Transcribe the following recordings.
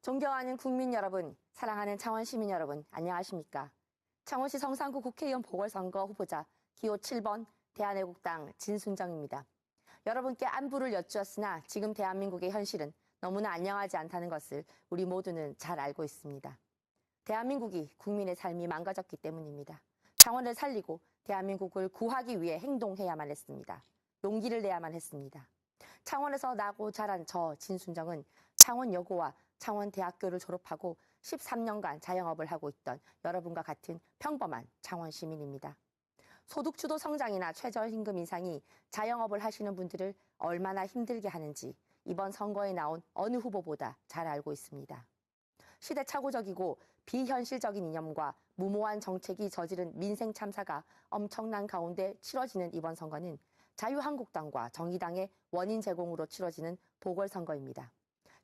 존경하는 국민 여러분, 사랑하는 창원 시민 여러분, 안녕하십니까? 창원시 성산구 국회의원 보궐선거 후보자 기호 7번 대한애국당 진순정입니다. 여러분께 안부를 여쭈었으나 지금 대한민국의 현실은 너무나 안녕하지 않다는 것을 우리 모두는 잘 알고 있습니다. 대한민국이 국민의 삶이 망가졌기 때문입니다. 창원을 살리고 대한민국을 구하기 위해 행동해야만 했습니다. 용기를 내야만 했습니다. 창원에서 나고 자란 저 진순정은 창원여고와 창원대학교를 졸업하고 13년간 자영업을 하고 있던 여러분과 같은 평범한 창원 시민입니다. 소득주도 성장이나 최저임금 인상이 자영업을 하시는 분들을 얼마나 힘들게 하는지 이번 선거에 나온 어느 후보보다 잘 알고 있습니다. 시대착오적이고 비현실적인 이념과 무모한 정책이 저지른 민생 참사가 엄청난 가운데 치러지는 이번 선거는 자유한국당과 정의당의 원인 제공으로 치러지는 보궐선거입니다.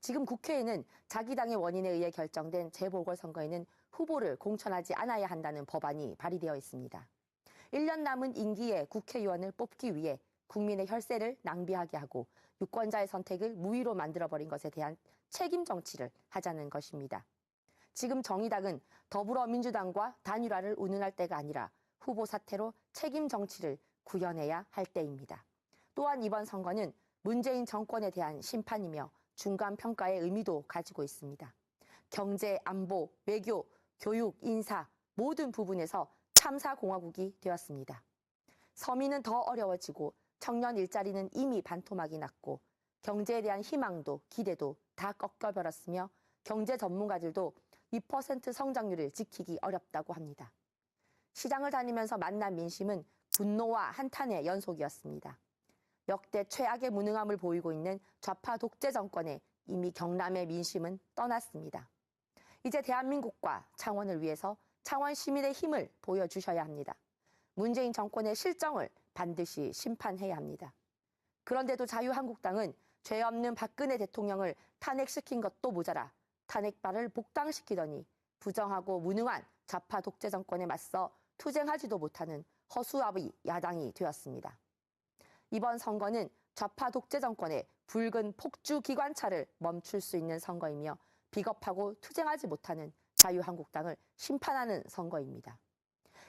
지금 국회에는 자기 당의 원인에 의해 결정된 재보궐선거에는 후보를 공천하지 않아야 한다는 법안이 발의되어 있습니다. 1년 남은 임기에 국회의원을 뽑기 위해 국민의 혈세를 낭비하게 하고 유권자의 선택을 무의로 만들어버린 것에 대한 책임 정치를 하자는 것입니다. 지금 정의당은 더불어민주당과 단일화를 운운할 때가 아니라 후보 사퇴로 책임 정치를 구현해야 할 때입니다. 또한 이번 선거는 문재인 정권에 대한 심판이며 중간평가의 의미도 가지고 있습니다. 경제, 안보, 외교, 교육, 인사 모든 부분에서 참사공화국이 되었습니다. 서민은 더 어려워지고 청년 일자리는 이미 반토막이 났고 경제에 대한 희망도 기대도 다 꺾여버렸으며 경제 전문가들도 2% 성장률을 지키기 어렵다고 합니다. 시장을 다니면서 만난 민심은 분노와 한탄의 연속이었습니다. 역대 최악의 무능함을 보이고 있는 좌파 독재 정권에 이미 경남의 민심은 떠났습니다. 이제 대한민국과 창원을 위해서 창원 시민의 힘을 보여주셔야 합니다. 문재인 정권의 실정을 반드시 심판해야 합니다. 그런데도 자유한국당은 죄 없는 박근혜 대통령을 탄핵시킨 것도 모자라 탄핵발을 복당시키더니 부정하고 무능한 좌파 독재 정권에 맞서 투쟁하지도 못하는 허수아비 야당이 되었습니다. 이번 선거는 좌파 독재 정권의 붉은 폭주 기관차를 멈출 수 있는 선거이며 비겁하고 투쟁하지 못하는 자유한국당을 심판하는 선거입니다.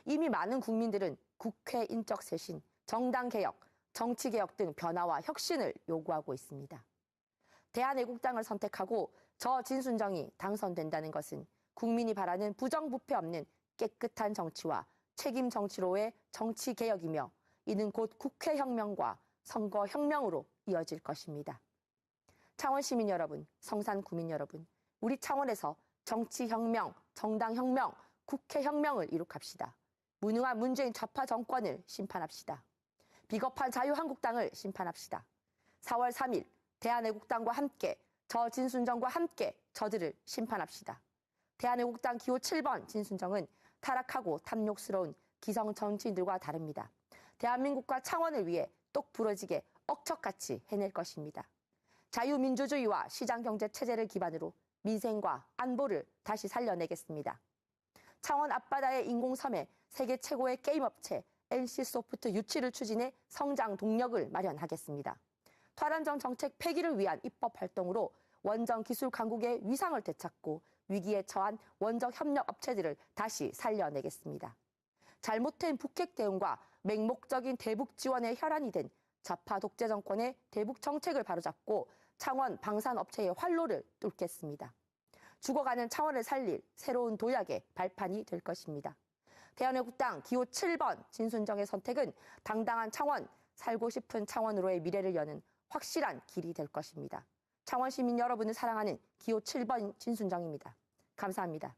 이미 많은 국민들은 국회 인적 쇄신, 정당 개혁, 정치 개혁 등 변화와 혁신을 요구하고 있습니다. 대한애국당을 선택하고 저 진순정이 당선된다는 것은 국민이 바라는 부정부패 없는 깨끗한 정치와 책임 정치로의 정치 개혁이며 이는 곧 국회혁명과 선거혁명으로 이어질 것입니다. 창원 시민 여러분, 성산 구민 여러분, 우리 창원에서 정치혁명, 정당혁명, 국회혁명을 이룩합시다. 무능한 문재인 좌파 정권을 심판합시다. 비겁한 자유한국당을 심판합시다. 4월 3일 대한애국당과 함께 저 진순정과 함께 저들을 심판합시다. 대한애국당 기호 7번 진순정은 타락하고 탐욕스러운 기성 정치인들과 다릅니다. 대한민국과 창원을 위해 똑 부러지게 억척같이 해낼 것입니다. 자유민주주의와 시장경제 체제를 기반으로 민생과 안보를 다시 살려내겠습니다. 창원 앞바다의 인공섬에 세계 최고의 게임업체 NC소프트 유치를 추진해 성장 동력을 마련하겠습니다. 탈원전 정책 폐기를 위한 입법 활동으로 원전 기술 강국의 위상을 되찾고 위기에 처한 원적 협력 업체들을 다시 살려내겠습니다. 잘못된 북핵 대응과 맹목적인 대북 지원에 혈안이 된 좌파 독재 정권의 대북 정책을 바로잡고 창원 방산업체의 활로를 뚫겠습니다. 죽어가는 창원을 살릴 새로운 도약의 발판이 될 것입니다. 대한애국당 기호 7번 진순정의 선택은 당당한 창원, 살고 싶은 창원으로의 미래를 여는 확실한 길이 될 것입니다. 창원 시민 여러분을 사랑하는 기호 7번 진순정입니다. 감사합니다.